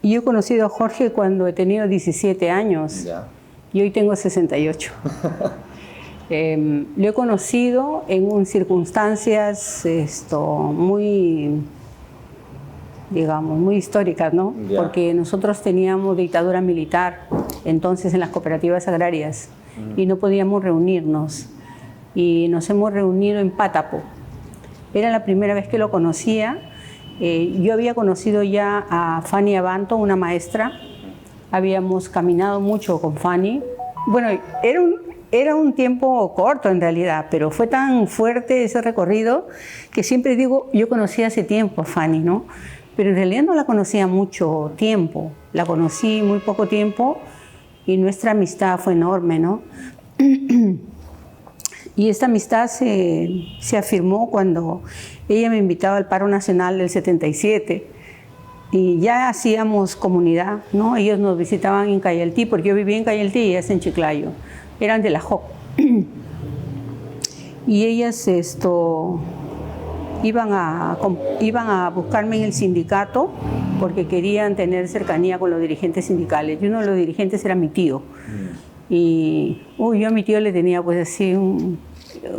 Y yo he conocido a Jorge cuando he tenido 17 años. Ya. Y hoy tengo 68. Lo he conocido en circunstancias muy, digamos, muy históricas, ¿no? Ya. Porque nosotros teníamos dictadura militar entonces en las cooperativas agrarias y no podíamos reunirnos. Y nos hemos reunido en Pátapo. Era la primera vez que lo conocía. Yo había conocido ya a Fanny Abanto, una maestra. Habíamos caminado mucho con Fanny. Bueno, era un tiempo corto en realidad, pero fue tan fuerte ese recorrido que siempre digo, yo conocí hace tiempo a Fanny, ¿no? Pero en realidad no la conocía mucho tiempo. La conocí muy poco tiempo y nuestra amistad fue enorme, ¿no? Y esta amistad se afirmó cuando ella me invitaba al paro nacional del 77 y ya hacíamos comunidad, ¿no? Ellos nos visitaban en Cayaltí, porque yo vivía en Cayaltí y ellas en Chiclayo, eran de la JOC. Y ellas iban a buscarme en el sindicato porque querían tener cercanía con los dirigentes sindicales. Y uno de los dirigentes era mi tío. Y yo a mi tío le tenía pues así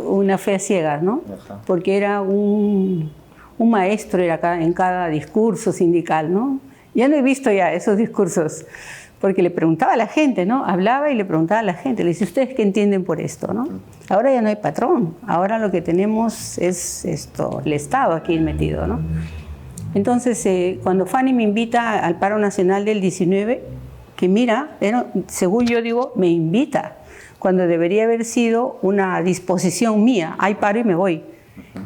una fe a ciegas, ¿no? Ajá. Porque era un maestro en cada discurso sindical, ¿no? Ya no he visto ya esos discursos, porque le preguntaba a la gente, ¿no? Hablaba y le preguntaba a la gente, le decía, ¿ustedes qué entienden por esto, no? Ahora ya no hay patrón, ahora lo que tenemos es el Estado aquí metido, ¿no? Entonces, cuando Fanny me invita al paro nacional del 19, que mira, según yo digo, me invita, cuando debería haber sido una disposición mía, hay paro y me voy.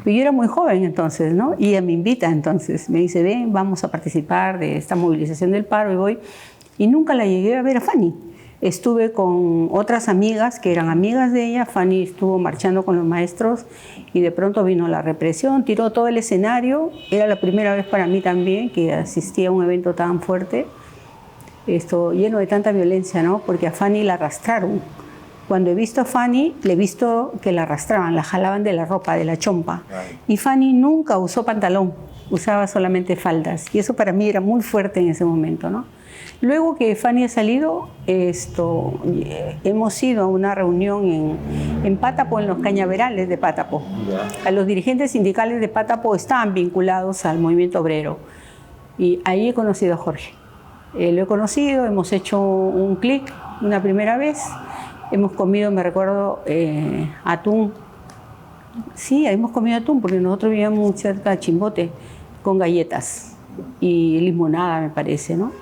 Pero yo era muy joven entonces, ¿no? Y ella me invita entonces, me dice, ven, vamos a participar de esta movilización del paro y voy. Y nunca la llegué a ver a Fanny. Estuve con otras amigas que eran amigas de ella, Fanny estuvo marchando con los maestros y de pronto vino la represión, tiró todo el escenario. Era la primera vez para mí también que asistía a un evento tan fuerte. Lleno de tanta violencia, ¿no? Porque a Fanny la arrastraron. Cuando he visto a Fanny, le he visto que la arrastraban, la jalaban de la ropa, de la chompa. Y Fanny nunca usó pantalón, usaba solamente faldas. Y eso para mí era muy fuerte en ese momento, ¿no? Luego que Fanny ha salido, hemos ido a una reunión en Pátapo, en los cañaverales de Pátapo. A los dirigentes sindicales de Pátapo estaban vinculados al movimiento obrero. Y ahí he conocido a Jorge. Lo he conocido, hemos hecho un clic una primera vez, hemos comido, me recuerdo, atún. Sí, hemos comido atún porque nosotros vivíamos muy cerca de Chimbote, con galletas y limonada, me parece, ¿no?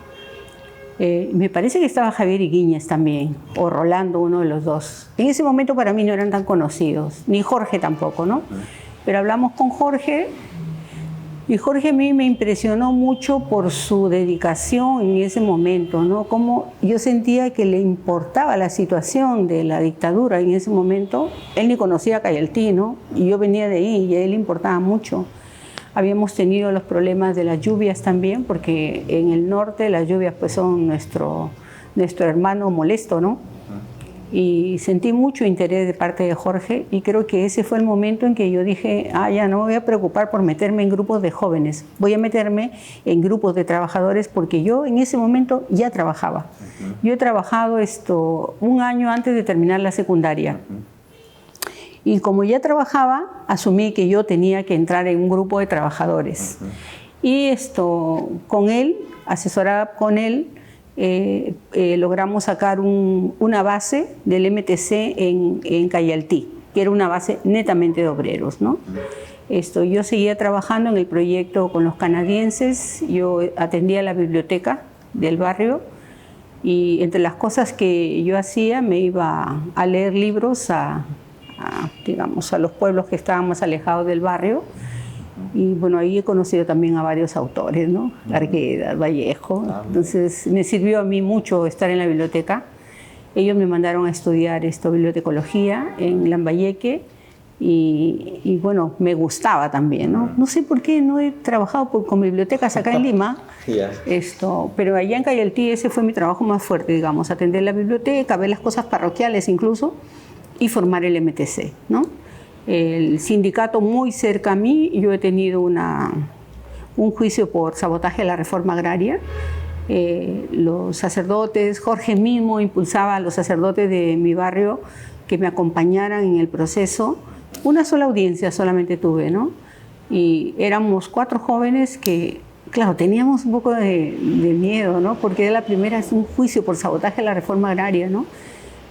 Me parece que estaba Javier Iguíñez también, o Rolando, uno de los dos. En ese momento para mí no eran tan conocidos, ni Jorge tampoco, ¿no? Pero hablamos con Jorge. Y Jorge a mí me impresionó mucho por su dedicación en ese momento, ¿no? Como yo sentía que le importaba la situación de la dictadura en ese momento. Él ni conocía a Cayaltí, ¿no? Y yo venía de ahí y a él le importaba mucho. Habíamos tenido los problemas de las lluvias también, porque en el norte las lluvias pues son nuestro hermano molesto, ¿no? Y sentí mucho interés de parte de Jorge y creo que ese fue el momento en que yo dije, ya no me voy a preocupar por meterme en grupos de jóvenes, voy a meterme en grupos de trabajadores porque yo en ese momento ya trabajaba. Yo he trabajado un año antes de terminar la secundaria. Y como ya trabajaba, asumí que yo tenía que entrar en un grupo de trabajadores. Y con él, asesorada con él, logramos sacar una base del MTC en Cayaltí, que era una base netamente de obreros, ¿no? Yo seguía trabajando en el proyecto con los canadienses, yo atendía la biblioteca del barrio y entre las cosas que yo hacía me iba a leer libros digamos, a los pueblos que estaban más alejados del barrio. Y bueno, ahí he conocido también a varios autores, ¿no? Arguedas, Vallejo. Entonces me sirvió a mí mucho estar en la biblioteca. Ellos me mandaron a estudiar bibliotecología en Lambayeque y bueno, me gustaba también, ¿no? No sé por qué no he trabajado con bibliotecas acá en Lima, pero allá en Cayaltí ese fue mi trabajo más fuerte, digamos, atender la biblioteca, ver las cosas parroquiales incluso y formar el MTC, ¿no? El sindicato muy cerca a mí, yo he tenido un juicio por sabotaje de la reforma agraria, los sacerdotes. Jorge mismo impulsaba a los sacerdotes de mi barrio que me acompañaran en el proceso. Una sola audiencia solamente tuve, ¿no? Y éramos 4 jóvenes que, claro, teníamos un poco de miedo, ¿no? Porque era la primera, es un juicio por sabotaje a la reforma agraria, ¿no?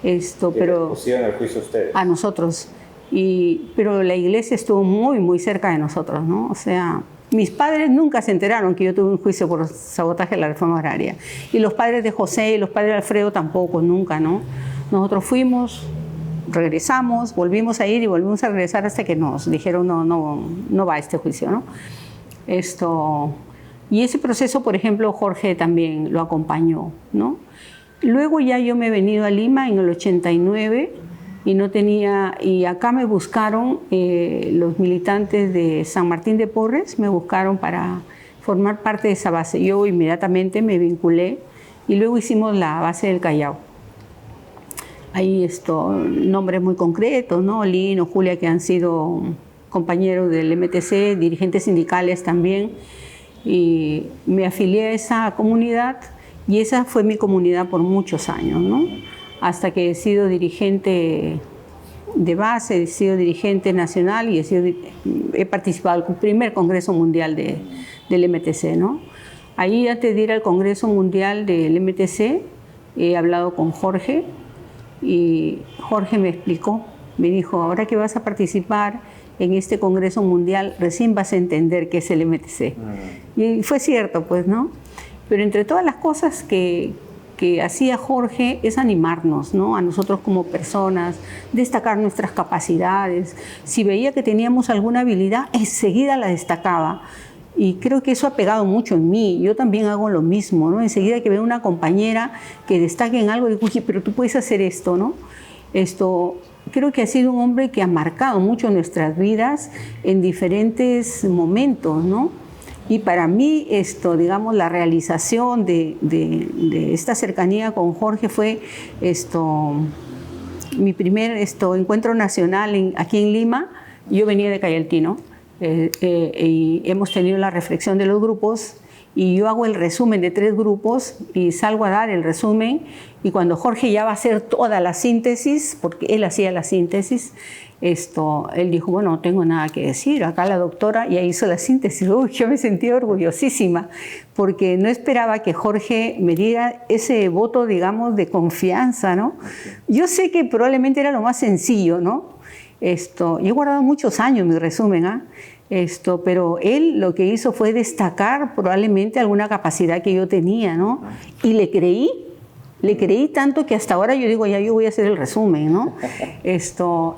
Pero ¿Pusieron el juicio a ustedes? A nosotros. Pero la iglesia estuvo muy, muy cerca de nosotros, ¿no? O sea, mis padres nunca se enteraron que yo tuve un juicio por sabotaje a la reforma agraria. Y los padres de José y los padres de Alfredo tampoco, nunca, ¿no? Nosotros fuimos, regresamos, volvimos a ir y volvimos a regresar hasta que nos dijeron no va a este juicio, ¿no? Y ese proceso, por ejemplo, Jorge también lo acompañó, ¿no? Luego ya yo me he venido a Lima en el 89 y acá me buscaron los militantes de San Martín de Porres, me buscaron para formar parte de esa base. Yo inmediatamente me vinculé y luego hicimos la base del Callao. Hay nombres muy concretos, ¿no? Lino, Julia, que han sido compañeros del MTC, dirigentes sindicales también, y me afilié a esa comunidad y esa fue mi comunidad por muchos años, ¿no? Hasta que he sido dirigente de base, he sido dirigente nacional y he participado en el primer Congreso Mundial del MTC, ¿no? Ahí, antes de ir al Congreso Mundial del MTC, he hablado con Jorge y Jorge me explicó, me dijo, ahora que vas a participar en este Congreso Mundial, recién vas a entender qué es el MTC. Y fue cierto, pues, ¿no? Pero entre todas las cosas que hacía Jorge es animarnos, ¿no? A nosotros como personas, destacar nuestras capacidades. Si veía que teníamos alguna habilidad, enseguida la destacaba. Y creo que eso ha pegado mucho en mí. Yo también hago lo mismo, ¿no? Enseguida que veo una compañera que destaque en algo, digo, oye, pero tú puedes hacer esto, ¿no? Creo que ha sido un hombre que ha marcado mucho nuestras vidas en diferentes momentos, ¿no? Y para mí, digamos, la realización de esta cercanía con Jorge fue mi primer encuentro nacional aquí en Lima. Yo venía de Cayaltí, ¿no? Y hemos tenido la reflexión de los grupos y yo hago el resumen de 3 grupos y salgo a dar el resumen, y cuando Jorge ya va a hacer toda la síntesis, porque él hacía la síntesis, él dijo, bueno, no tengo nada que decir, acá la doctora ya hizo la síntesis. Uy, yo me sentí orgullosísima, porque no esperaba que Jorge me diera ese voto, digamos, de confianza, ¿no? Yo sé que probablemente era lo más sencillo, ¿no? Yo he guardado muchos años mi resumen, ¿ah? Pero él lo que hizo fue destacar probablemente alguna capacidad que yo tenía, ¿no? Y le creí tanto que hasta ahora yo digo, ya yo voy a hacer el resumen, ¿no?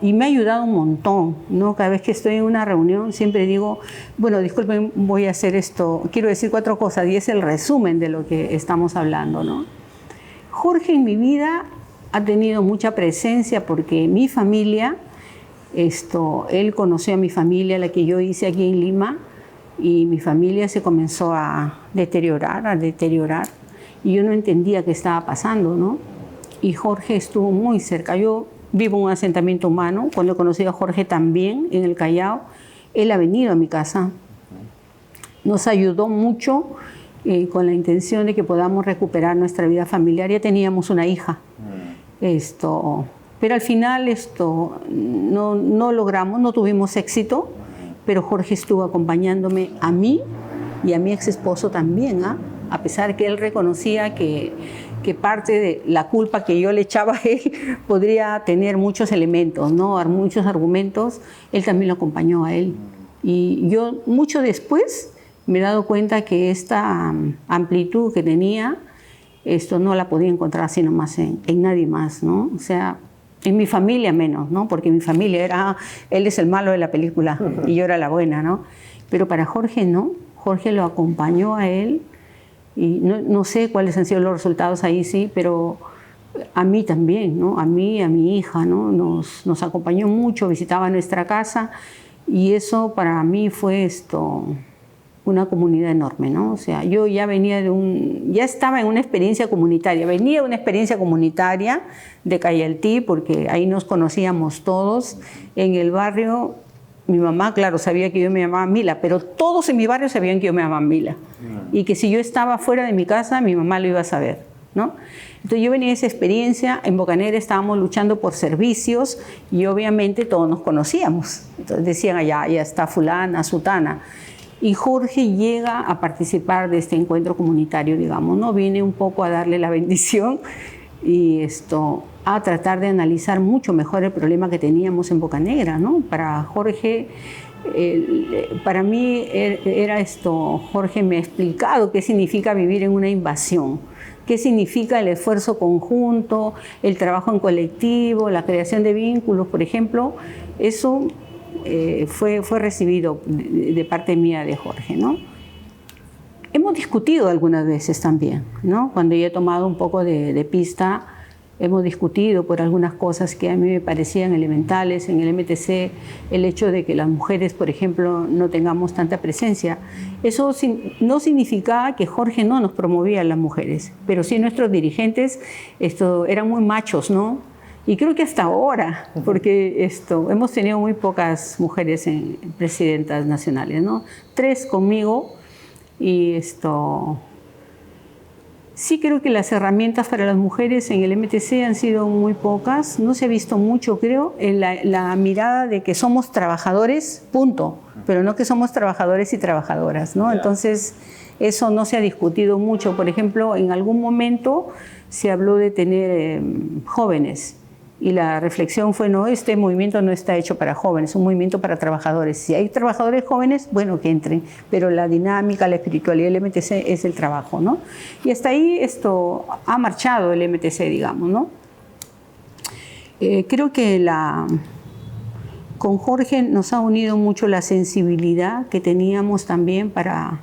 Y me ha ayudado un montón, ¿no? Cada vez que estoy en una reunión siempre digo, bueno, disculpen, voy a hacer esto, quiero decir 4 cosas, y es el resumen de lo que estamos hablando, ¿no? Jorge en mi vida ha tenido mucha presencia porque mi familia, él conoció a mi familia, la que yo hice aquí en Lima, y mi familia se comenzó a deteriorar, y yo no entendía qué estaba pasando, ¿no? Y Jorge estuvo muy cerca. Yo vivo en un asentamiento humano. Cuando conocí a Jorge también en el Callao, él ha venido a mi casa. Nos ayudó mucho con la intención de que podamos recuperar nuestra vida familiar. Ya teníamos una hija. Pero al final no logramos, no tuvimos éxito, pero Jorge estuvo acompañándome a mí y a mi ex esposo también, ¿ah? A pesar que él reconocía que parte de la culpa que yo le echaba a él podría tener muchos elementos, ¿no? Muchos argumentos, él también lo acompañó a él. Y yo mucho después me he dado cuenta que esta amplitud que tenía, no la podía encontrar sino más en nadie más, ¿no? O sea, en mi familia menos, ¿no? Porque mi familia era, él es el malo de la película y yo era la buena, ¿no? Pero para Jorge no, Jorge lo acompañó a él y no sé cuáles han sido los resultados ahí, sí, pero a mí también, ¿no? A mí, a mi hija, ¿no? Nos acompañó mucho, visitaba nuestra casa y eso para mí fue una comunidad enorme, ¿no? O sea, yo ya venía ya estaba en una experiencia comunitaria, venía de una experiencia comunitaria de Cayaltí, porque ahí nos conocíamos todos. En el barrio Mi mamá, claro, sabía que yo me llamaba Mila, pero todos en mi barrio sabían que yo me llamaba Mila. Y que si yo estaba fuera de mi casa, mi mamá lo iba a saber, ¿no? Entonces yo venía de esa experiencia, en Bocanegra estábamos luchando por servicios y obviamente todos nos conocíamos. Entonces decían, allá ya está fulana, sutana. Y Jorge llega a participar de este encuentro comunitario, digamos, ¿no? Viene un poco a darle la bendición y a tratar de analizar mucho mejor el problema que teníamos en Bocanegra, ¿no? Para Jorge, para mí era Jorge me ha explicado qué significa vivir en una invasión, qué significa el esfuerzo conjunto, el trabajo en colectivo, la creación de vínculos, por ejemplo. Eso fue recibido de parte mía de Jorge, ¿no? Hemos discutido algunas veces también, ¿no? Cuando yo he tomado un poco de pista, hemos discutido por algunas cosas que a mí me parecían elementales en el MTC, el hecho de que las mujeres, por ejemplo, no tengamos tanta presencia. Eso no significaba que Jorge no nos promovía a las mujeres, pero sí nuestros dirigentes eran muy machos, ¿no? Y creo que hasta ahora, porque hemos tenido muy pocas mujeres presidentas nacionales, ¿no? 3 conmigo. Y sí creo que las herramientas para las mujeres en el MTC han sido muy pocas, no se ha visto mucho, creo, en la mirada de que somos trabajadores, punto, pero no que somos trabajadores y trabajadoras, ¿no? Entonces, eso no se ha discutido mucho. Por ejemplo, en algún momento se habló de tener jóvenes. Y la reflexión fue, no, este movimiento no está hecho para jóvenes, es un movimiento para trabajadores. Si hay trabajadores jóvenes, bueno, que entren, pero la dinámica, la espiritualidad del MTC es el trabajo, ¿no? Y hasta ahí ha marchado el MTC, digamos, ¿no? Creo que con Jorge nos ha unido mucho la sensibilidad que teníamos también para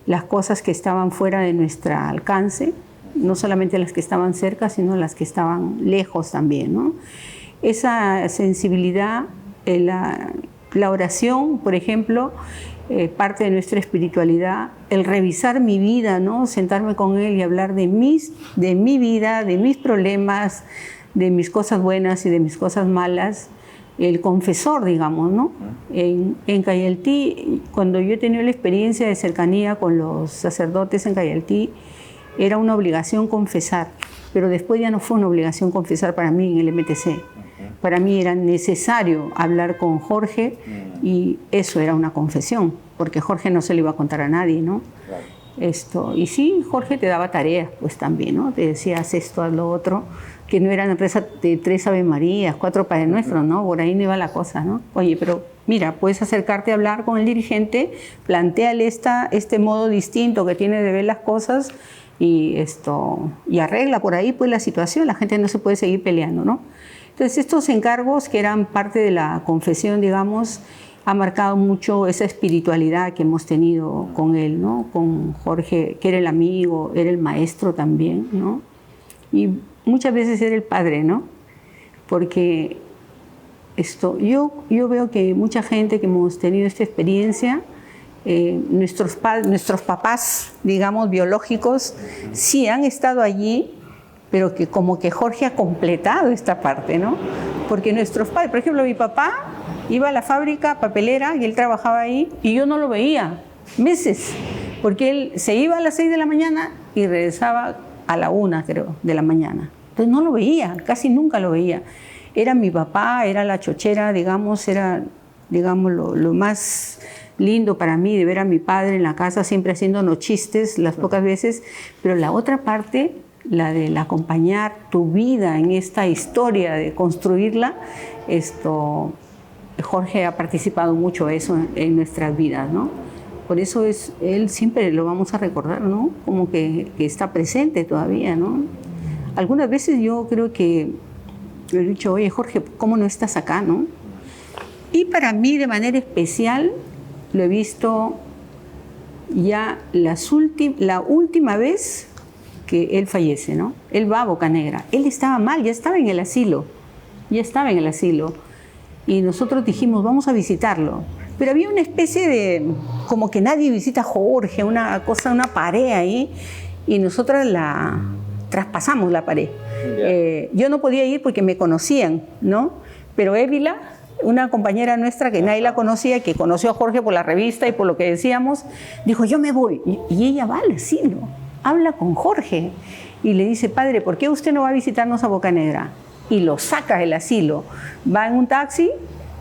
las cosas que estaban fuera de nuestro alcance, no solamente las que estaban cerca, sino las que estaban lejos también, ¿no? Esa sensibilidad, la oración, por ejemplo, parte de nuestra espiritualidad, el revisar mi vida, ¿no? Sentarme con él y hablar de mi vida, de mis problemas, de mis cosas buenas y de mis cosas malas, el confesor, digamos, ¿no? En Cayaltí, cuando yo he tenido la experiencia de cercanía con los sacerdotes en Cayaltí, era una obligación confesar, pero después ya no fue una obligación confesar para mí en el MTC. Para mí era necesario hablar con Jorge y eso era una confesión, porque Jorge no se lo iba a contar a nadie, ¿no? Y sí, Jorge te daba tareas, pues también, ¿no? Te decía, haz esto, haz lo otro, que no eran reza de 3 Ave Marías, 4 Padre Nuestro, ¿no? Por ahí no iba la cosa, ¿no? Oye, pero mira, puedes acercarte a hablar con el dirigente, plantéale este modo distinto que tiene de ver las cosas y arregla por ahí pues la situación, la gente no se puede seguir peleando, ¿no? Entonces estos encargos que eran parte de la confesión, digamos, ha marcado mucho esa espiritualidad que hemos tenido con él, ¿no? Con Jorge, que era el amigo, era el maestro también, ¿no? Y muchas veces era el padre, ¿no? Porque yo veo que mucha gente que hemos tenido esta experiencia, nuestros papás, digamos, biológicos, sí han estado allí, pero que como que Jorge ha completado esta parte, ¿no? Porque nuestros padres, por ejemplo, mi papá iba a la fábrica papelera y él trabajaba ahí y yo no lo veía meses, porque él se iba a las 6 de la mañana y regresaba a la 1, creo, de la mañana. Entonces no lo veía, casi nunca lo veía. Era mi papá, era la chochera, digamos, era, digamos, lo más lindo para mí de ver a mi padre en la casa siempre haciéndonos chistes las pocas veces, pero la otra parte, la de acompañar tu vida en esta historia, de construirla, Jorge ha participado mucho eso en nuestras vidas, ¿no? Por eso él siempre lo vamos a recordar, ¿no? Como que está presente todavía, ¿no? Algunas veces yo creo que le he dicho, oye Jorge, ¿cómo no estás acá, no? Y para mí de manera especial lo he visto ya la última vez que él fallece, ¿no? Él va a Bocanegra. Él estaba mal, ya estaba en el asilo. Y nosotros dijimos, vamos a visitarlo. Pero había una especie de, como que nadie visita a Jorge, una pared ahí, y nosotras traspasamos la pared. Yo no podía ir porque me conocían, ¿no? Pero Évila una compañera nuestra que nadie la conocía, que conoció a Jorge por la revista y por lo que decíamos, dijo, yo me voy. Y ella va al asilo, habla con Jorge y le dice, padre, ¿por qué usted no va a visitarnos a Bocanegra? Y lo saca del asilo. Va en un taxi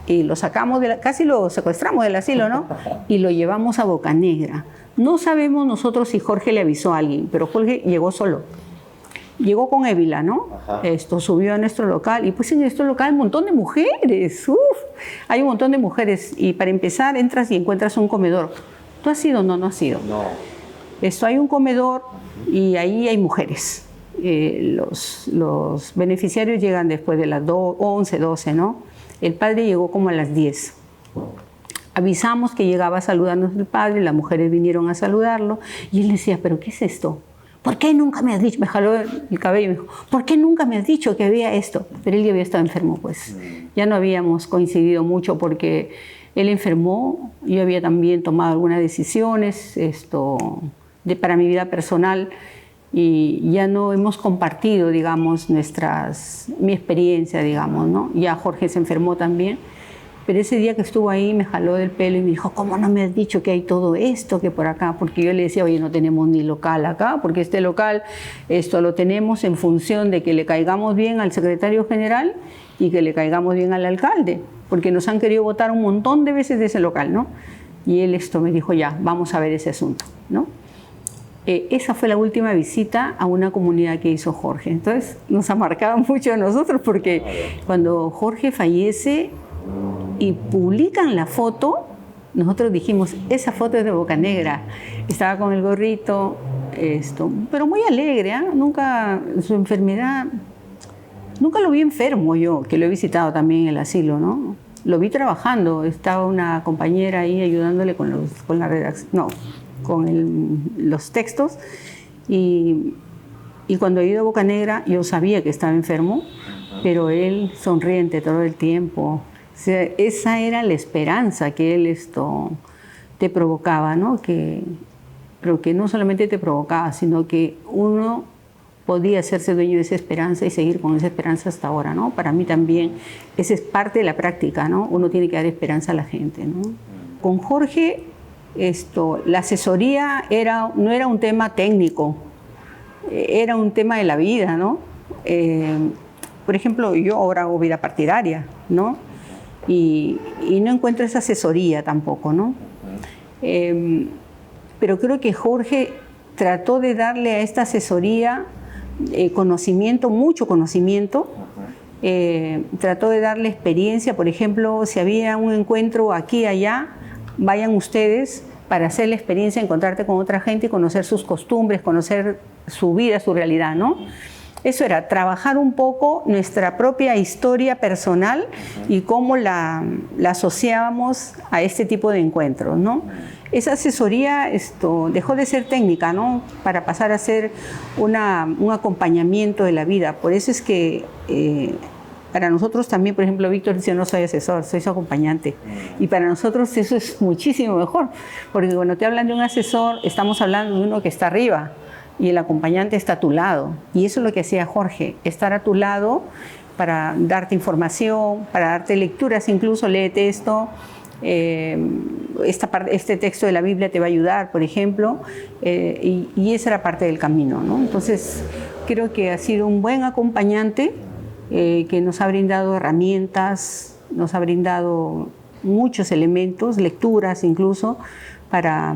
y lo sacamos, casi lo secuestramos del asilo, ¿no? Y lo llevamos a Bocanegra. No sabemos nosotros si Jorge le avisó a alguien, pero Jorge llegó solo. Llegó con Évila, ¿no? Subió a nuestro local y pues en nuestro local hay un montón de mujeres. Uf, hay un montón de mujeres y para empezar entras y encuentras un comedor. ¿Tú has ido? No, no has ido. No. Hay un comedor y ahí hay mujeres. Los beneficiarios llegan después de las 11, 12, ¿no? El padre llegó como a las 10. Avisamos que llegaba a saludarnos el padre, las mujeres vinieron a saludarlo y él decía, ¿pero qué es esto? ¿Por qué nunca me has dicho? Me jaló el cabello y me dijo, ¿por qué nunca me has dicho que había esto? Pero él ya había estado enfermo, pues. Ya no habíamos coincidido mucho porque él enfermó, yo había también tomado algunas decisiones para mi vida personal y ya no hemos compartido, digamos, mi experiencia, digamos, ¿no? Ya Jorge se enfermó también. Pero ese día que estuvo ahí me jaló del pelo y me dijo, ¿cómo no me has dicho que hay todo esto, que por acá? Porque yo le decía, oye, no tenemos ni local acá, porque este local lo tenemos en función de que le caigamos bien al secretario general y que le caigamos bien al alcalde, porque nos han querido votar un montón de veces de ese local, ¿no? Y él me dijo, ya, vamos a ver ese asunto, ¿no? Esa fue la última visita a una comunidad que hizo Jorge. Entonces nos ha marcado mucho a nosotros porque cuando Jorge fallece y publican la foto, nosotros dijimos, esa foto es de Bocanegra. Estaba con el gorrito, pero muy alegre, ¿eh? Nunca, su enfermedad, nunca lo vi enfermo yo, que lo he visitado también en el asilo, ¿no? Lo vi trabajando, estaba una compañera ahí ayudándole con la redacción, no, con los textos, y cuando he ido a Bocanegra yo sabía que estaba enfermo, pero él sonriente todo el tiempo. O sea, esa era la esperanza que él te provocaba, ¿no? Pero que no solamente te provocaba, sino que uno podía hacerse dueño de esa esperanza y seguir con esa esperanza hasta ahora, ¿no? Para mí también esa es parte de la práctica, ¿no? Uno tiene que dar esperanza a la gente, ¿no? Con Jorge, la asesoría no era un tema técnico, era un tema de la vida, ¿no? Por ejemplo, yo ahora hago vida partidaria, ¿no? Y no encuentro esa asesoría tampoco, ¿no? Pero creo que Jorge trató de darle a esta asesoría conocimiento, mucho conocimiento, trató de darle experiencia. Por ejemplo, si había un encuentro aquí y allá, vayan ustedes para hacer la experiencia, encontrarte con otra gente y conocer sus costumbres, conocer su vida, su realidad, ¿no? Eso era trabajar un poco nuestra propia historia personal y cómo la asociábamos a este tipo de encuentros, ¿no? Esa asesoría dejó de ser técnica, ¿no? Para pasar a ser un acompañamiento de la vida. Por eso es que para nosotros también, por ejemplo, Víctor dice, no soy asesor, soy su acompañante. Y para nosotros eso es muchísimo mejor, porque cuando te hablan de un asesor, estamos hablando de uno que está arriba, y el acompañante está a tu lado. Y eso es lo que hacía Jorge, estar a tu lado para darte información, para darte lecturas, incluso léete esto, este texto de la Biblia te va a ayudar, por ejemplo, y esa era parte del camino, ¿no? Entonces, creo que ha sido un buen acompañante que nos ha brindado herramientas, nos ha brindado muchos elementos, lecturas incluso, para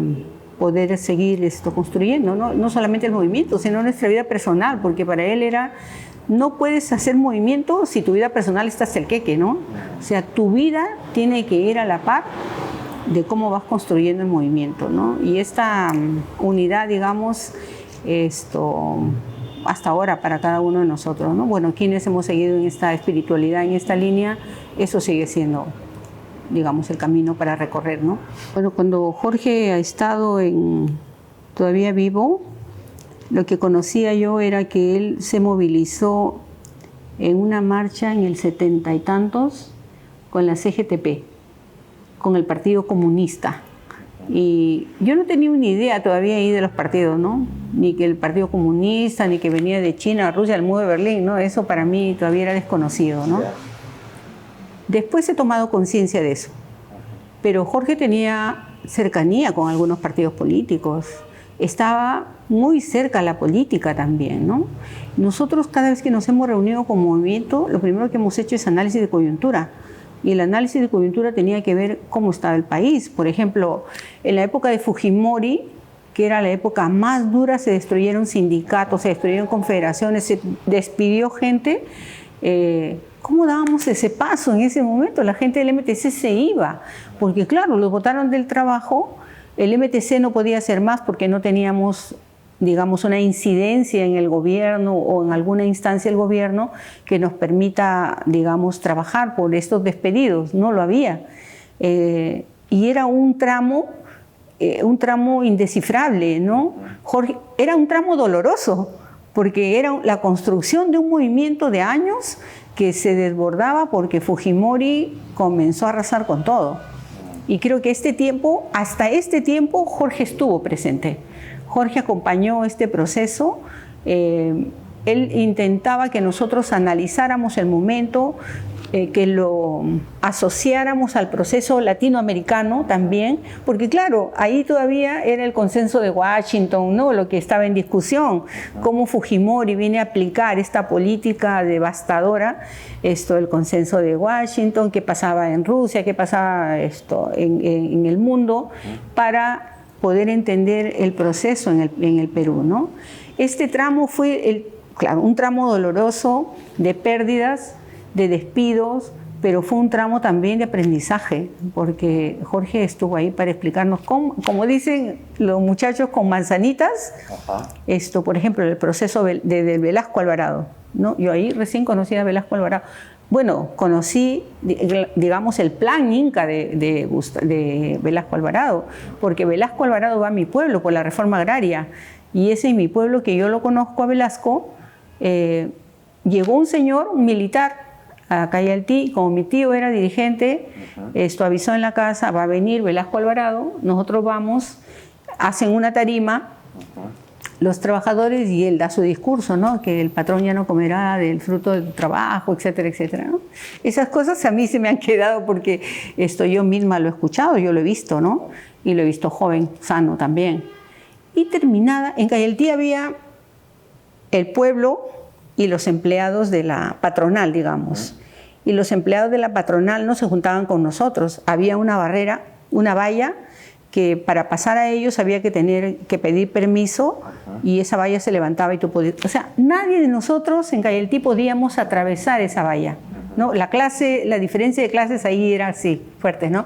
poder seguir construyendo, ¿no? No solamente el movimiento, sino nuestra vida personal, porque para él era, no puedes hacer movimiento si tu vida personal está hasta el queque, ¿no? O sea, tu vida tiene que ir a la par de cómo vas construyendo el movimiento, ¿no? Y esta unidad, digamos, hasta ahora para cada uno de nosotros, ¿no? Bueno, quienes hemos seguido en esta espiritualidad, en esta línea, eso sigue siendo, digamos, el camino para recorrer, ¿no? Bueno, cuando Jorge ha estado todavía vivo, lo que conocía yo era que él se movilizó en una marcha en el 70 y tantos con la CGTP, con el Partido Comunista. Y yo no tenía una idea todavía ahí de los partidos, ¿no? Ni que el Partido Comunista, ni que venía de China, Rusia, el muro de Berlín, ¿no? Eso para mí todavía era desconocido, ¿no? Después he tomado conciencia de eso. Pero Jorge tenía cercanía con algunos partidos políticos. Estaba muy cerca a la política también, ¿no? Nosotros cada vez que nos hemos reunido como movimiento, lo primero que hemos hecho es análisis de coyuntura. Y el análisis de coyuntura tenía que ver cómo estaba el país. Por ejemplo, en la época de Fujimori, que era la época más dura, se destruyeron sindicatos, se destruyeron confederaciones, se despidió gente. ¿Cómo dábamos ese paso en ese momento? La gente del MTC se iba, porque claro, los botaron del trabajo, el MTC no podía hacer más porque no teníamos, digamos, una incidencia en el gobierno o en alguna instancia del gobierno que nos permita, digamos, trabajar por estos despedidos, no lo había. Y era un tramo indescifrable, ¿no? Jorge, era un tramo doloroso, porque era la construcción de un movimiento de años que se desbordaba porque Fujimori comenzó a arrasar con todo. Y creo que hasta este tiempo, Jorge estuvo presente. Jorge acompañó este proceso. Él intentaba que nosotros analizáramos el momento, que lo asociáramos al proceso latinoamericano también, porque claro, ahí todavía era el consenso de Washington, ¿no? Lo que estaba en discusión, cómo Fujimori viene a aplicar esta política devastadora, el consenso de Washington, qué pasaba en Rusia, qué pasaba en el mundo, para poder entender el proceso en el Perú, ¿no? Este tramo fue, claro, un tramo doloroso de pérdidas, de despidos, pero fue un tramo también de aprendizaje, porque Jorge estuvo ahí para explicarnos cómo, como dicen los muchachos, con manzanitas. Ajá. Por ejemplo, el proceso de Velasco Alvarado, ¿no? Yo ahí recién conocí a Velasco Alvarado. Bueno, conocí, digamos, el plan Inca de Velasco Alvarado, porque Velasco Alvarado va a mi pueblo por la reforma agraria, y ese es mi pueblo, que yo lo conozco a Velasco. Llegó un señor, un militar, a Cayaltí, como mi tío era dirigente, avisó en la casa, va a venir Velasco Alvarado, nosotros vamos, hacen una tarima, los trabajadores, y él da su discurso, ¿no? Que el patrón ya no comerá del fruto del trabajo, etcétera, etcétera, ¿no? Esas cosas a mí se me han quedado porque yo misma lo he escuchado, yo lo he visto, ¿no? Y lo he visto joven, sano también. Y terminada, en Cayaltí había el pueblo y los empleados de la patronal, digamos. Y los empleados de la patronal no se juntaban con nosotros. Había una barrera, una valla, que para pasar a ellos había que pedir permiso, y esa valla se levantaba y tú podías... O sea, nadie de nosotros en Cayaltí podíamos atravesar esa valla, ¿no? La diferencia de clases ahí era así, fuertes, ¿no?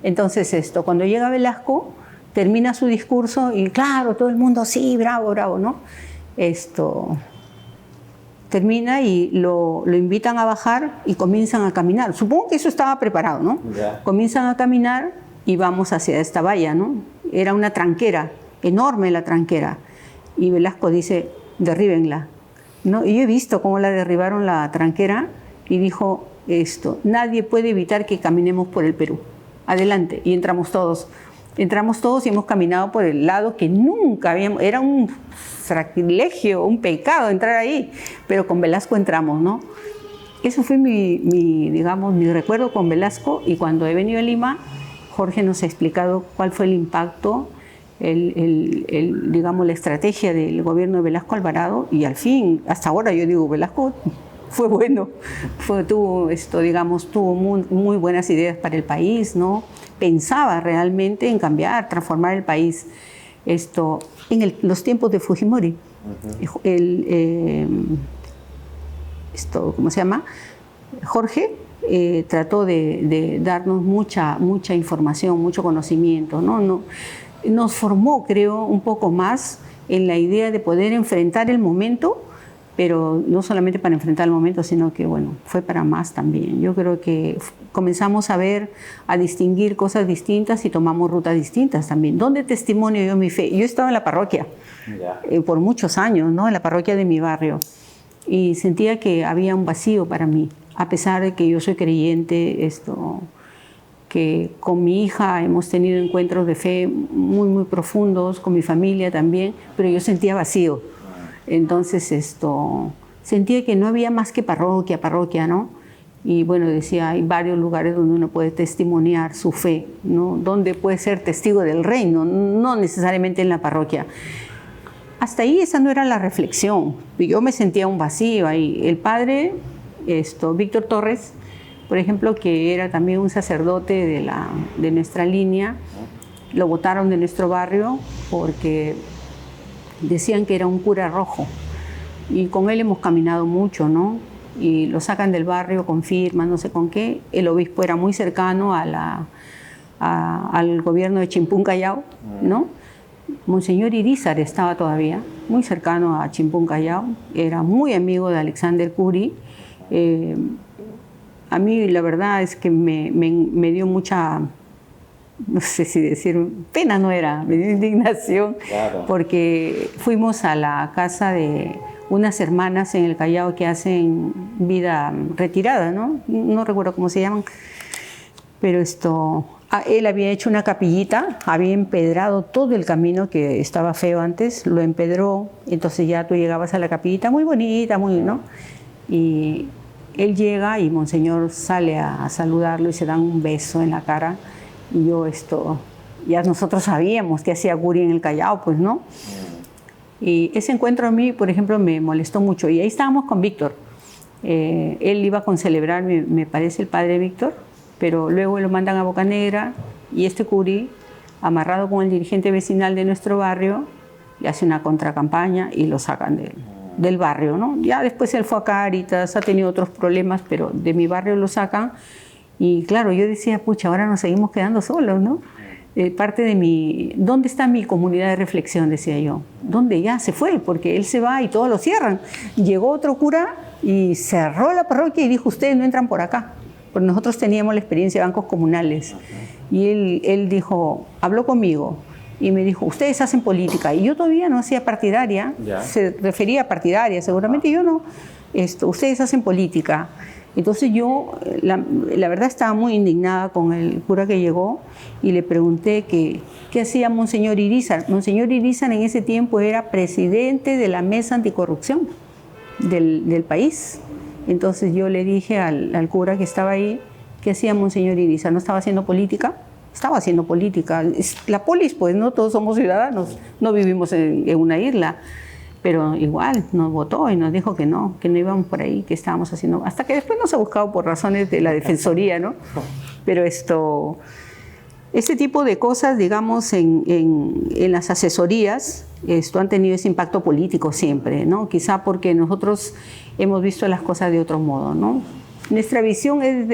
Entonces cuando llega Velasco, termina su discurso y claro, todo el mundo, sí, bravo, bravo, ¿no? Termina y lo invitan a bajar y comienzan a caminar. Supongo que eso estaba preparado, ¿no? Yeah. Comienzan a caminar y vamos hacia esta valla, ¿no? Era una tranquera, enorme la tranquera. Y Velasco dice, derríbenla, ¿no? Y yo he visto cómo la derribaron la tranquera y dijo nadie puede evitar que caminemos por el Perú. Adelante. Y entramos todos. Entramos todos y hemos caminado por el lado que nunca habíamos... Era un sacrilegio, un pecado entrar ahí, pero con Velasco entramos, ¿no? Eso fue mi recuerdo con Velasco, y cuando he venido a Lima, Jorge nos ha explicado cuál fue el impacto, la estrategia del gobierno de Velasco Alvarado, y al fin, hasta ahora yo digo, Velasco fue bueno, tuvo muy buenas ideas para el país, ¿no? Pensaba realmente en cambiar, transformar el país. Los tiempos de Fujimori, ¿cómo se llama? Jorge trató de darnos mucha información, mucho conocimiento, ¿no? Nos formó, creo, un poco más en la idea de poder enfrentar el momento, pero no solamente para enfrentar el momento, sino que, bueno, fue para más también. Yo creo que comenzamos a distinguir cosas distintas y tomamos rutas distintas también. ¿Dónde testimonio yo mi fe? Yo estaba en la parroquia por muchos años, ¿no? En la parroquia de mi barrio, y sentía que había un vacío para mí, a pesar de que yo soy creyente, que con mi hija hemos tenido encuentros de fe muy, muy profundos, con mi familia también, pero yo sentía vacío. Entonces sentía que no había más que parroquia, ¿no? Y bueno, decía, hay varios lugares donde uno puede testimoniar su fe, ¿no? Donde puede ser testigo del reino, no necesariamente en la parroquia. Hasta ahí esa no era la reflexión. Yo me sentía un vacío ahí. El padre, Víctor Torres, por ejemplo, que era también un sacerdote de nuestra línea, lo botaron de nuestro barrio porque decían que era un cura rojo. Y con él hemos caminado mucho, ¿no? Y lo sacan del barrio con firmas, no sé con qué. El obispo era muy cercano al gobierno de Chimpún Callao, ¿no? Monseñor Irízar estaba todavía muy cercano a Chimpún Callao, era muy amigo de Alexander Curi. A mí la verdad es que me dio mucha, no sé si decir, pena no era, me dio indignación, claro, porque fuimos a la casa de unas hermanas en el Callao que hacen vida retirada, ¿no? No recuerdo cómo se llaman, pero él había hecho una capillita, había empedrado todo el camino que estaba feo antes, lo empedró, entonces ya tú llegabas a la capillita muy bonita, muy, ¿no? Y él llega y Monseñor sale a saludarlo y se dan un beso en la cara. Y yo ya nosotros sabíamos que hacía Curi en el Callao, pues, ¿no? Y ese encuentro a mí, por ejemplo, me molestó mucho. Y ahí estábamos con Víctor. Él iba con celebrar, me parece, el padre Víctor, pero luego lo mandan a Bocanegra y este Curi, amarrado con el dirigente vecinal de nuestro barrio, le hace una contracampaña y lo sacan del barrio, ¿no? Ya después él fue a Cáritas, ha tenido otros problemas, pero de mi barrio lo sacan. Y claro, yo decía, pucha, ahora nos seguimos quedando solos, ¿no? Parte de ¿dónde está mi comunidad de reflexión? Decía yo. ¿Dónde? Ya se fue, porque él se va y todos lo cierran. Llegó otro cura y cerró la parroquia y dijo, ustedes no entran por acá. Porque nosotros teníamos la experiencia de bancos comunales. Y él dijo, habló conmigo y me dijo, ustedes hacen política. Y yo todavía no hacía partidaria, se refería a partidaria, seguramente yo no. Ustedes hacen política. Entonces yo, la verdad, estaba muy indignada con el cura que llegó y le pregunté qué hacía Monseñor Irízar. Monseñor Irízar en ese tiempo era presidente de la mesa anticorrupción del país. Entonces yo le dije al cura que estaba ahí, ¿qué hacía Monseñor Irízar? ¿No estaba haciendo política? Estaba haciendo política. La polis, pues, no todos somos ciudadanos, no vivimos en una isla. Pero igual nos votó y nos dijo que no íbamos por ahí, que estábamos haciendo, hasta que después nos ha buscado por razones de la defensoría, ¿no? Pero este tipo de cosas, digamos, en las asesorías, han tenido ese impacto político siempre, ¿no? Quizá porque nosotros hemos visto las cosas de otro modo, ¿no? Nuestra visión es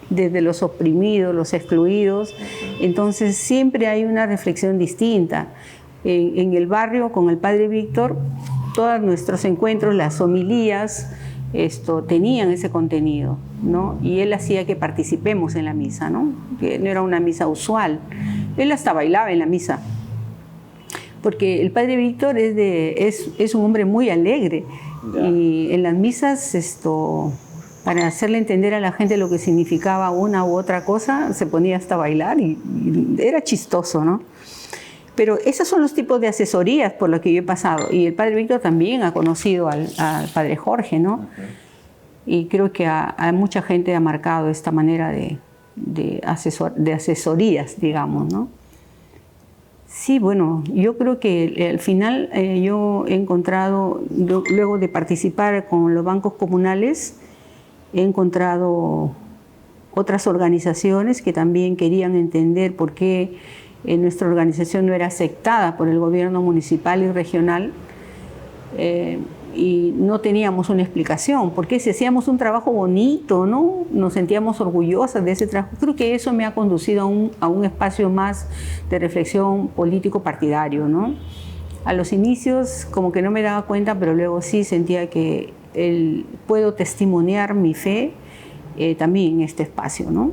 desde los oprimidos, los excluidos, entonces siempre hay una reflexión distinta. En el barrio, con el padre Víctor, todos nuestros encuentros, las homilías, tenían ese contenido, ¿no? Y él hacía que participemos en la misa, ¿no? Que no era una misa usual. Él hasta bailaba en la misa, porque el padre Víctor es un hombre muy alegre. Y en las misas, para hacerle entender a la gente lo que significaba una u otra cosa, se ponía hasta a bailar y era chistoso, ¿no? Pero esos son los tipos de asesorías por los que yo he pasado. Y el padre Víctor también ha conocido al padre Jorge, ¿no? Y creo que a mucha gente ha marcado esta manera de asesorías, digamos, ¿no? Sí, bueno, yo creo que al final yo he encontrado, luego de participar con los bancos comunales, he encontrado otras organizaciones que también querían entender por qué nuestra organización no era aceptada por el gobierno municipal y regional y no teníamos una explicación, porque si hacíamos un trabajo bonito, ¿no? Nos sentíamos orgullosas de ese trabajo. Creo que eso me ha conducido a un espacio más de reflexión político-partidario, ¿no? A los inicios como que no me daba cuenta, pero luego sí sentía que puedo testimoniar mi fe también en este espacio, ¿no?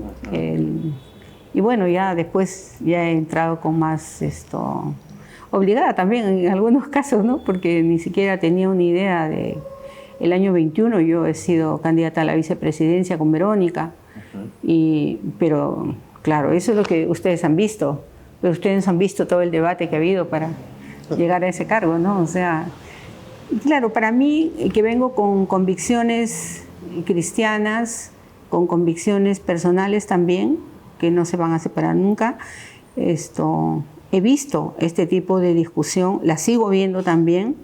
Y bueno, ya después ya he entrado con más obligada también en algunos casos, ¿no? Porque ni siquiera tenía una idea el año 21 yo he sido candidata a la vicepresidencia con Verónica, pero claro, eso es lo que ustedes han visto, pero ustedes han visto todo el debate que ha habido para llegar a ese cargo, ¿no? O sea, claro, para mí, que vengo con convicciones cristianas, con convicciones personales también, que no se van a separar nunca. He visto este tipo de discusión, la sigo viendo también,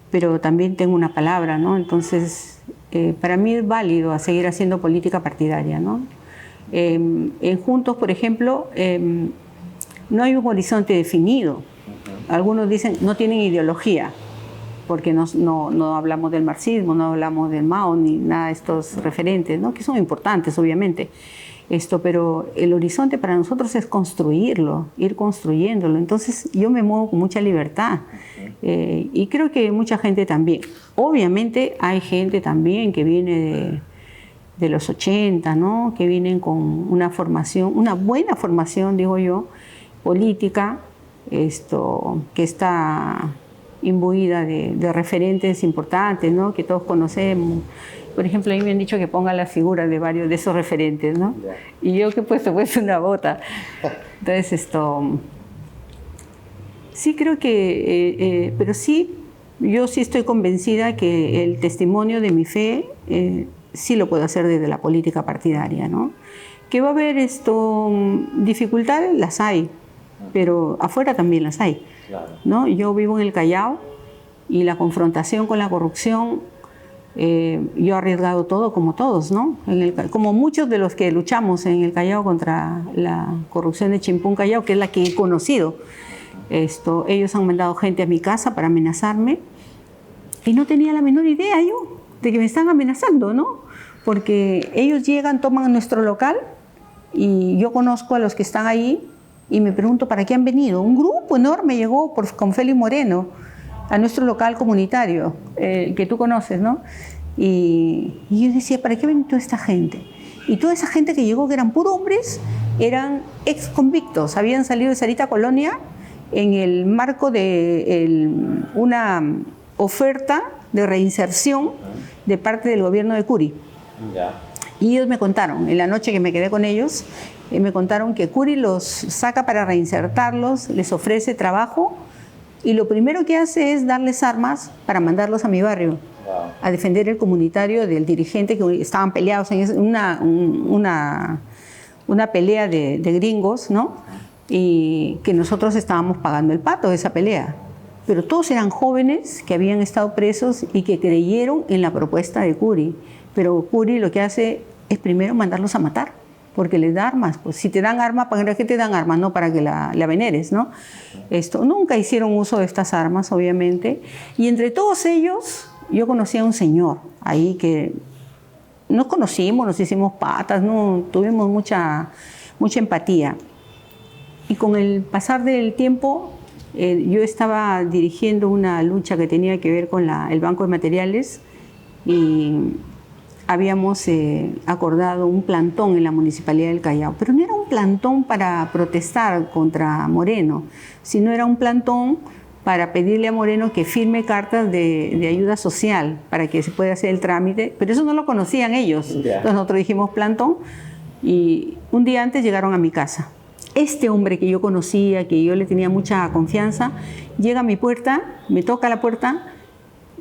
pero también tengo una palabra, ¿no? Entonces, para mí es válido a seguir haciendo política partidaria, ¿no? En Juntos, por ejemplo, no hay un horizonte definido. Algunos dicen no tienen ideología, porque no hablamos del marxismo, no hablamos del Mao, ni nada de estos referentes, ¿no? Que son importantes, obviamente. Pero el horizonte para nosotros es construirlo, ir construyéndolo. Entonces yo me muevo con mucha libertad y creo que mucha gente también. Obviamente hay gente también que viene de los 80, ¿no? Que vienen con una formación, una buena formación, digo yo, política, que está imbuida de referentes importantes, ¿no? Que todos conocemos. Por ejemplo, a mí me han dicho que ponga las figuras de varios de esos referentes, ¿no? Y yo que he puesto pues una bota. Entonces, sí creo que, pero sí, yo sí estoy convencida que el testimonio de mi fe sí lo puedo hacer desde la política partidaria, ¿no? Que va a haber dificultades, las hay, pero afuera también las hay, ¿no? Yo vivo en el Callao y la confrontación con la corrupción, yo he arriesgado todo como todos, ¿no? Como muchos de los que luchamos en el Callao contra la corrupción de Chimpún Callao, que es la que he conocido. Ellos han mandado gente a mi casa para amenazarme y no tenía la menor idea yo de que me están amenazando, ¿no? Porque ellos llegan, toman nuestro local y yo conozco a los que están ahí y me pregunto ¿para qué han venido? Un grupo enorme llegó con Félix Moreno a nuestro local comunitario, que tú conoces, ¿no? Y yo decía, ¿para qué ha venido toda esta gente? Y toda esa gente que llegó, que eran puros hombres, eran ex convictos, habían salido de Sarita Colonia en el marco de una oferta de reinserción de parte del gobierno de Curi. Y ellos me contaron, en la noche que me quedé con ellos, me contaron que Curi los saca para reinsertarlos, les ofrece trabajo, y lo primero que hace es darles armas para mandarlos a mi barrio, a defender el comunitario del dirigente que estaban peleados en una pelea de gringos, ¿no? Y que nosotros estábamos pagando el pato de esa pelea. Pero todos eran jóvenes que habían estado presos y que creyeron en la propuesta de Curi. Pero Curi lo que hace es primero mandarlos a matar, porque les da armas. Pues si te dan armas, ¿para qué te dan armas? No para que la veneres, ¿no? Nunca hicieron uso de estas armas, obviamente. Y entre todos ellos, yo conocí a un señor ahí que nos conocimos, nos hicimos patas, ¿no? Tuvimos mucha empatía. Y con el pasar del tiempo, yo estaba dirigiendo una lucha que tenía que ver con el Banco de Materiales y habíamos acordado un plantón en la Municipalidad del Callao, pero no era un plantón para protestar contra Moreno, sino era un plantón para pedirle a Moreno que firme cartas de ayuda social para que se pueda hacer el trámite, pero eso no lo conocían ellos. Entonces nosotros dijimos plantón y un día antes llegaron a mi casa. Este hombre que yo conocía, que yo le tenía mucha confianza, llega a mi puerta, me toca la puerta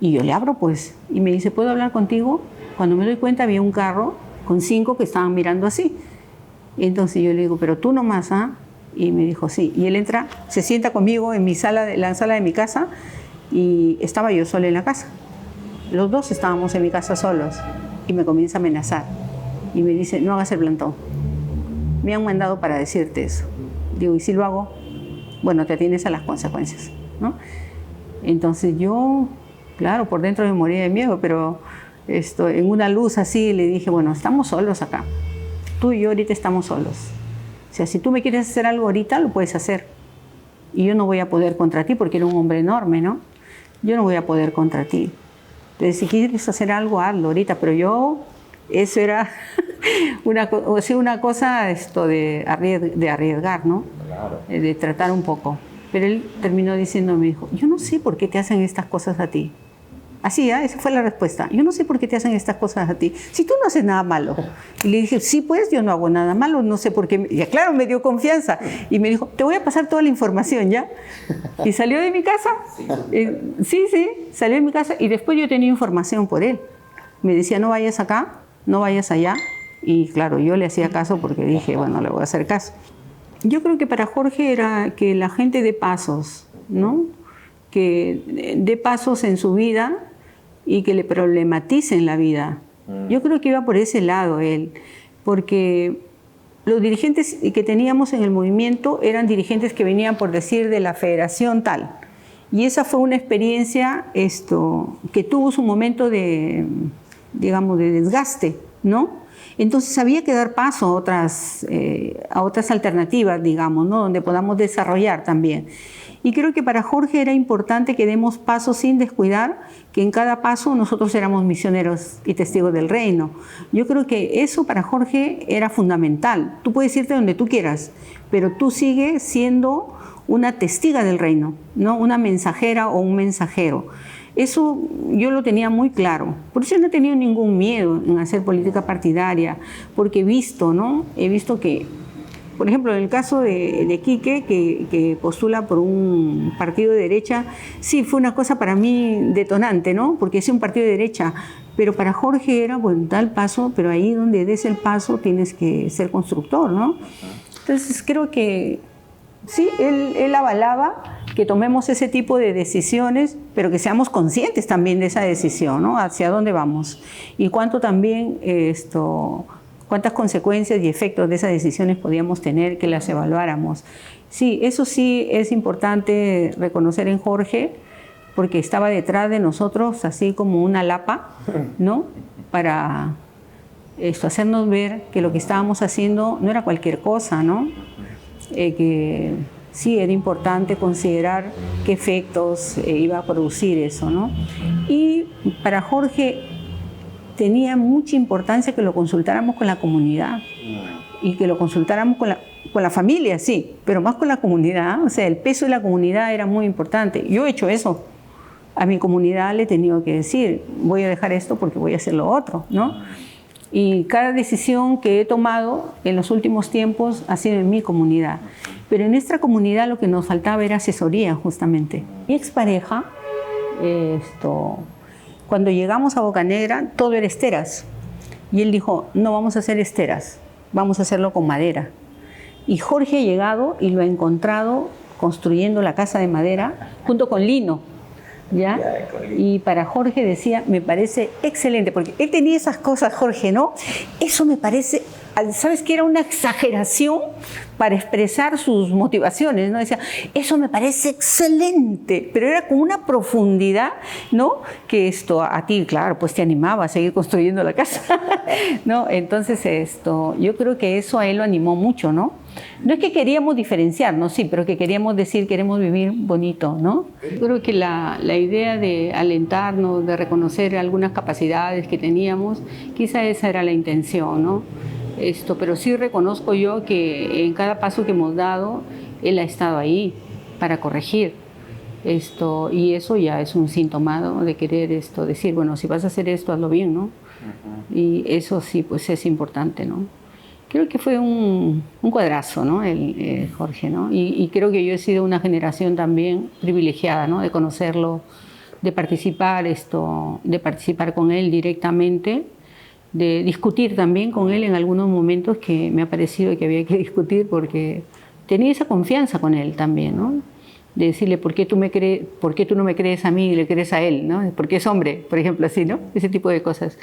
y yo le abro pues y me dice, ¿puedo hablar contigo? Cuando me doy cuenta había un carro con 5 que estaban mirando así. Entonces yo le digo, pero tú nomás, ¿ah? Y me dijo, sí. Y él entra, se sienta conmigo en la sala de mi casa y estaba yo sola en la casa. Los dos estábamos en mi casa solos y me comienza a amenazar. Y me dice, no hagas el plantón. Me han mandado para decirte eso. Digo, ¿y si lo hago? Bueno, te atienes a las consecuencias, ¿no? Entonces yo, claro, por dentro me moría de miedo, pero en una luz así le dije, bueno, estamos solos acá. Tú y yo ahorita estamos solos. O sea, si tú me quieres hacer algo ahorita, lo puedes hacer. Y yo no voy a poder contra ti porque era un hombre enorme, ¿no? Yo no voy a poder contra ti. Entonces, si quieres hacer algo, hazlo ahorita. Pero yo, eso era una cosa de arriesgar, ¿no? Claro. De tratar un poco. Pero él terminó diciendo, me dijo, yo no sé por qué te hacen estas cosas a ti. Así, esa fue la respuesta. Yo no sé por qué te hacen estas cosas a ti. Si tú no haces nada malo. Y le dije, sí, pues yo no hago nada malo, no sé por qué. Ya claro, me dio confianza. Y me dijo, te voy a pasar toda la información, ¿ya? Y salió de mi casa. Sí, salió de mi casa. Y después yo tenía información por él. Me decía, no vayas acá, no vayas allá. Y claro, yo le hacía caso porque dije, bueno, le voy a hacer caso. Yo creo que para Jorge era que la gente dé pasos, ¿no? Que dé pasos en su vida y que le problematicen la vida. Yo creo que iba por ese lado él, porque los dirigentes que teníamos en el movimiento eran dirigentes que venían, por decir, de la federación tal. Y esa fue una experiencia que tuvo su momento de, digamos, de desgaste, ¿no? Entonces había que dar paso a otras alternativas, digamos, ¿no? Donde podamos desarrollar también. Y creo que para Jorge era importante que demos pasos sin descuidar que en cada paso nosotros éramos misioneros y testigos del reino. Yo creo que eso para Jorge era fundamental. Tú puedes irte donde tú quieras, pero tú sigues siendo una testiga del reino, ¿no? Una mensajera o un mensajero. Eso yo lo tenía muy claro. Por eso no he tenido ningún miedo en hacer política partidaria, porque he visto, ¿no? He visto que, por ejemplo, en el caso de Quique, que postula por un partido de derecha, sí, fue una cosa para mí detonante, ¿no? Porque es un partido de derecha, pero para Jorge era, bueno, da el paso, pero ahí donde des el paso tienes que ser constructor, ¿no? Entonces creo que sí, él avalaba que tomemos ese tipo de decisiones, pero que seamos conscientes también de esa decisión, ¿no? Hacia dónde vamos y cuánto también cuántas consecuencias y efectos de esas decisiones podíamos tener, que las evaluáramos. Sí, eso sí es importante reconocer en Jorge, porque estaba detrás de nosotros así como una lapa, ¿no? Para hacernos ver que lo que estábamos haciendo no era cualquier cosa, ¿no? Que sí era importante considerar qué efectos iba a producir eso, ¿no? Y para Jorge tenía mucha importancia que lo consultáramos con la comunidad y que lo consultáramos con la familia, sí, pero más con la comunidad. O sea, el peso de la comunidad era muy importante. Yo he hecho eso. A mi comunidad le he tenido que decir, voy a dejar esto porque voy a hacer lo otro, ¿no? Y cada decisión que he tomado en los últimos tiempos ha sido en mi comunidad. Pero en nuestra comunidad lo que nos faltaba era asesoría, justamente. Mi expareja, cuando llegamos a Bocanegra, todo era esteras. Y él dijo, no vamos a hacer esteras, vamos a hacerlo con madera. Y Jorge ha llegado y lo ha encontrado construyendo la casa de madera junto con lino. ¿Ya? Y para Jorge decía, me parece excelente, porque él tenía esas cosas, Jorge, ¿no? Eso me parece, ¿sabes qué? Era una exageración para expresar sus motivaciones, ¿no? Decía, eso me parece excelente, pero era con una profundidad, ¿no? Que a ti, claro, pues te animaba a seguir construyendo la casa, ¿no? Entonces, yo creo que eso a él lo animó mucho, ¿no? No es que queríamos diferenciarnos, sí, pero que queríamos decir, queremos vivir bonito, ¿no? Yo creo que la idea de alentarnos, de reconocer algunas capacidades que teníamos, quizá esa era la intención, ¿no? Pero sí reconozco yo que en cada paso que hemos dado, él ha estado ahí para corregir. Y eso ya es un síntoma, ¿no? De querer decir, bueno, si vas a hacer esto, hazlo bien, ¿no? Y eso sí, pues es importante, ¿no? Creo que fue un cuadrazo, ¿no? Jorge, ¿no? Y creo que yo he sido una generación también privilegiada, ¿no? De conocerlo, de participar con él directamente, de discutir también con él en algunos momentos que me ha parecido que había que discutir, porque tenía esa confianza con él también, ¿no? De decirle, ¿por qué tú no me crees a mí y le crees a él, ¿no? Porque es hombre, por ejemplo, así, ¿no? Ese tipo de cosas.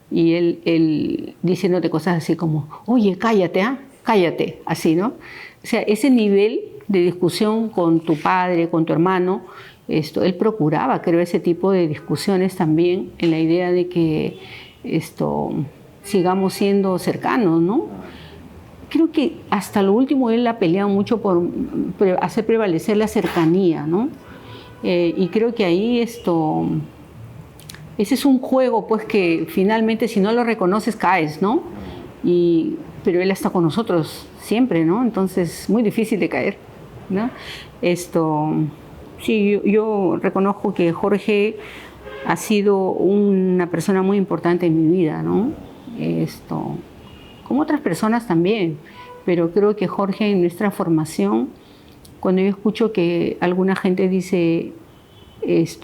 Y él diciéndote cosas así como, oye, cállate, cállate, así, ¿no? O sea, ese nivel de discusión con tu padre, con tu hermano, él procuraba, creo, ese tipo de discusiones también en la idea de que sigamos siendo cercanos, ¿no? Creo que hasta lo último él ha peleado mucho por hacer prevalecer la cercanía, ¿no? Y creo que ahí ese es un juego, pues, que finalmente si no lo reconoces caes, ¿no? Pero él está con nosotros siempre, ¿no? Entonces, muy difícil de caer, ¿no? Sí, yo reconozco que Jorge ha sido una persona muy importante en mi vida, ¿no? Como otras personas también, pero creo que Jorge en nuestra formación, cuando yo escucho que alguna gente dice,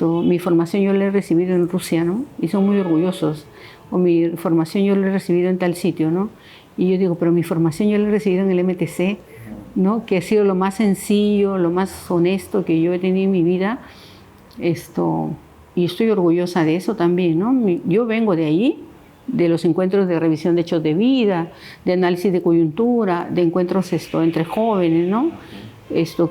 mi formación yo la he recibido en Rusia, ¿no? Y son muy orgullosos. o mi formación yo la he recibido en tal sitio, ¿no? Y yo digo, pero mi formación yo la he recibido en el MTC, ¿no? Que ha sido lo más sencillo, lo más honesto que yo he tenido en mi vida. Y estoy orgullosa de eso también, ¿no? Yo vengo de ahí, de los encuentros de revisión de hechos de vida, de análisis de coyuntura, de encuentros entre jóvenes, ¿no?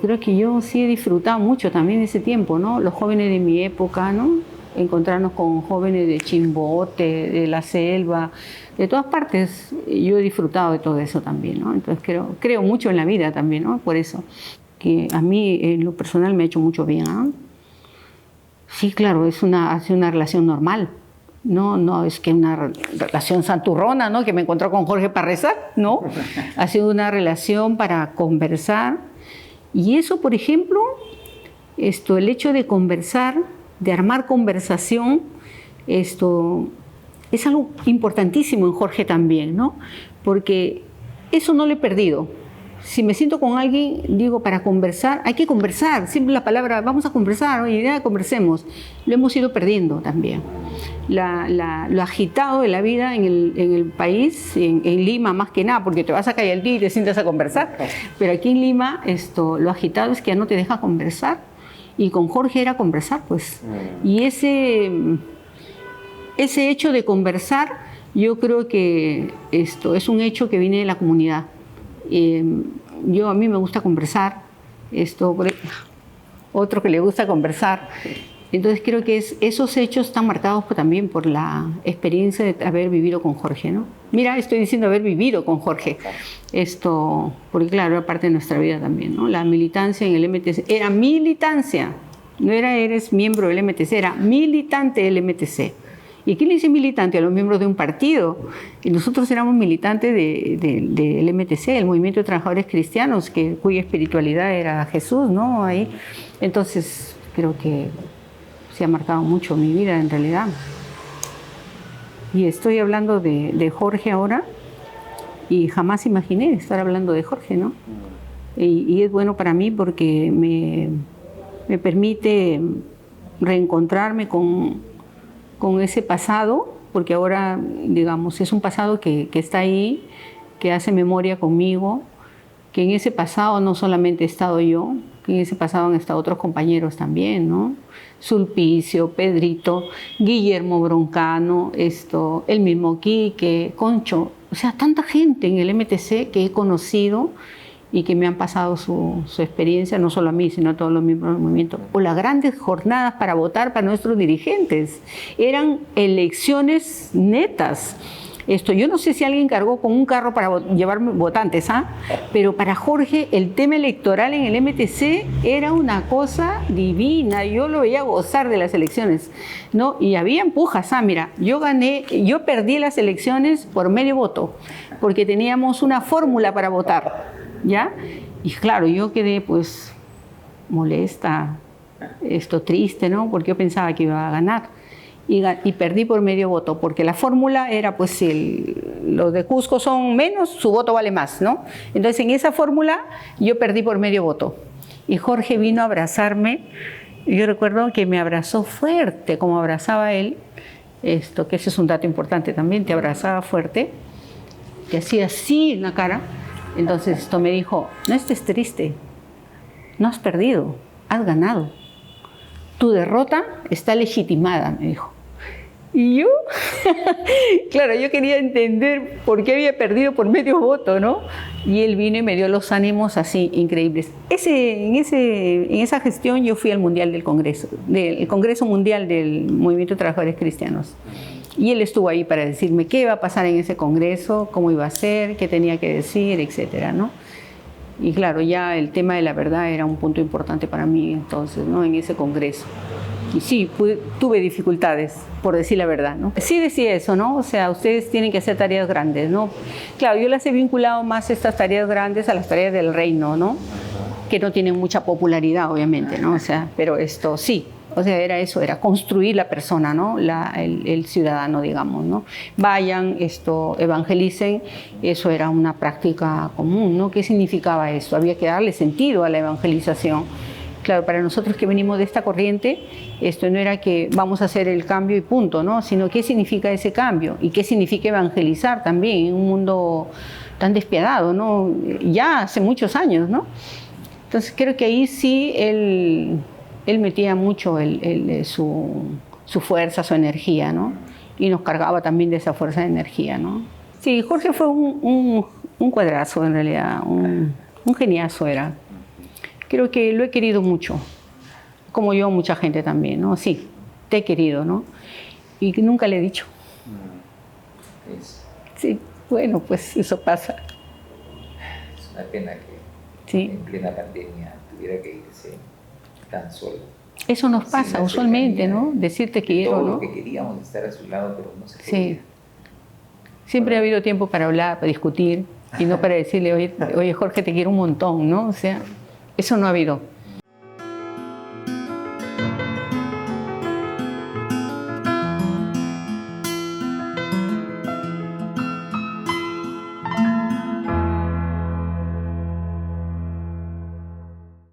Creo que yo sí he disfrutado mucho también de ese tiempo, ¿no? Los jóvenes de mi época, ¿no? Encontrarnos con jóvenes de Chimbote, de la selva, de todas partes. Yo he disfrutado de todo eso también, ¿no? Entonces creo mucho en la vida también, ¿no? Por eso, que a mí en lo personal me ha hecho mucho bien, ¿no? Sí, claro, ha sido una relación normal. No es que una relación santurrona, ¿no? Que me encontró con Jorge para rezar, no. Ha sido una relación para conversar. Y eso, por ejemplo, el hecho de conversar, de armar conversación, es algo importantísimo en Jorge también, ¿no? Porque eso no lo he perdido. Si me siento con alguien, digo, para conversar, hay que conversar. Siempre la palabra, vamos a conversar, oye, ya conversemos. Lo hemos ido perdiendo también. Lo agitado de la vida en el país, en Lima más que nada, porque te vas a Cayaltí y te sientas a conversar. Pero aquí en Lima, lo agitado es que ya no te deja conversar. Y con Jorge era conversar, pues. Y ese hecho de conversar, yo creo que es un hecho que viene de la comunidad. A mí me gusta conversar, otro que le gusta conversar. Entonces creo que esos hechos están marcados también por la experiencia de haber vivido con Jorge, ¿no? Mira, estoy diciendo haber vivido con Jorge, porque claro, era parte de nuestra vida también, ¿no? La militancia en el MTC, era militancia, no era eres miembro del MTC, era militante del MTC. ¿Y quién le dice militante? A los miembros de un partido. Y nosotros éramos militantes del MTC, el Movimiento de Trabajadores Cristianos, cuya espiritualidad era Jesús, ¿no? Ahí. Entonces, creo que se ha marcado mucho mi vida, en realidad. Y estoy hablando de Jorge ahora, y jamás imaginé estar hablando de Jorge, ¿no? Y es bueno para mí porque me permite reencontrarme con ese pasado, porque ahora, digamos, es un pasado que está ahí, que hace memoria conmigo, que en ese pasado no solamente he estado yo, que en ese pasado han estado otros compañeros también, ¿no? Sulpicio, Pedrito, Guillermo Broncano, el mismo Quique, Concho, o sea, tanta gente en el MTC que he conocido y que me han pasado su experiencia, no solo a mí, sino a todos los miembros del movimiento. O las grandes jornadas para votar para nuestros dirigentes. Eran elecciones netas. Yo no sé si alguien cargó con un carro para llevar votantes, pero para Jorge el tema electoral en el MTC era una cosa divina. Yo lo veía gozar de las elecciones, ¿no? Y había empujas, mira, yo perdí las elecciones por medio voto, porque teníamos una fórmula para votar, ¿ya? Y claro, yo quedé pues molesta, triste, ¿no? Porque yo pensaba que iba a ganar. Y perdí por medio voto, porque la fórmula era, pues, si los de Cusco son menos, su voto vale más, ¿no? Entonces, en esa fórmula, yo perdí por medio voto. Y Jorge vino a abrazarme. Yo recuerdo que me abrazó fuerte, como abrazaba él, que ese es un dato importante también, te abrazaba fuerte, te hacía así en la cara. Entonces, me dijo, no estés triste, no has perdido, has ganado. Tu derrota está legitimada, me dijo. Y yo, claro, yo quería entender por qué había perdido por medio voto, ¿no? Y él vino y me dio los ánimos así increíbles. En esa gestión yo fui al Mundial del Congreso, del Congreso Mundial del Movimiento de Trabajadores Cristianos. Y él estuvo ahí para decirme qué iba a pasar en ese congreso, cómo iba a ser, qué tenía que decir, etcétera, ¿no? Y claro, ya el tema de la verdad era un punto importante para mí entonces, ¿no? En ese congreso. Y sí, tuve dificultades, por decir la verdad, ¿no? Sí decía eso, ¿no? O sea, ustedes tienen que hacer tareas grandes, ¿no? Claro, yo las he vinculado más estas tareas grandes a las tareas del reino, ¿no? Que no tienen mucha popularidad, obviamente, ¿no? O sea, pero sí. O sea, era eso, era construir la persona, ¿no? El ciudadano, digamos, ¿no? Vayan, evangelicen, eso era una práctica común, ¿no? ¿Qué significaba eso? Había que darle sentido a la evangelización. Claro, para nosotros que venimos de esta corriente, esto no era que vamos a hacer el cambio y punto, ¿no? Sino qué significa ese cambio y qué significa evangelizar también en un mundo tan despiadado, ¿no? Ya hace muchos años, ¿no? Entonces creo que ahí sí él metía mucho su fuerza, su energía, ¿no? Y nos cargaba también de esa fuerza de energía, ¿no? Sí, Jorge fue un cuadrazo en realidad, un geniazo era. Creo que lo he querido mucho, como yo mucha gente también, ¿no? Sí, te he querido, ¿no? Y nunca le he dicho. Sí, bueno, pues eso pasa. Es una pena que sí. En plena pandemia tuviera que irse tan solo. Eso nos pasa usualmente, ¿no? Decirte quiero, todo ¿no? Lo que queríamos estar a su lado, pero no se podía. Sí. Siempre ha habido tiempo para hablar, para discutir, y no para decirle, oye Jorge, te quiero un montón, ¿no? O sea, eso no ha habido.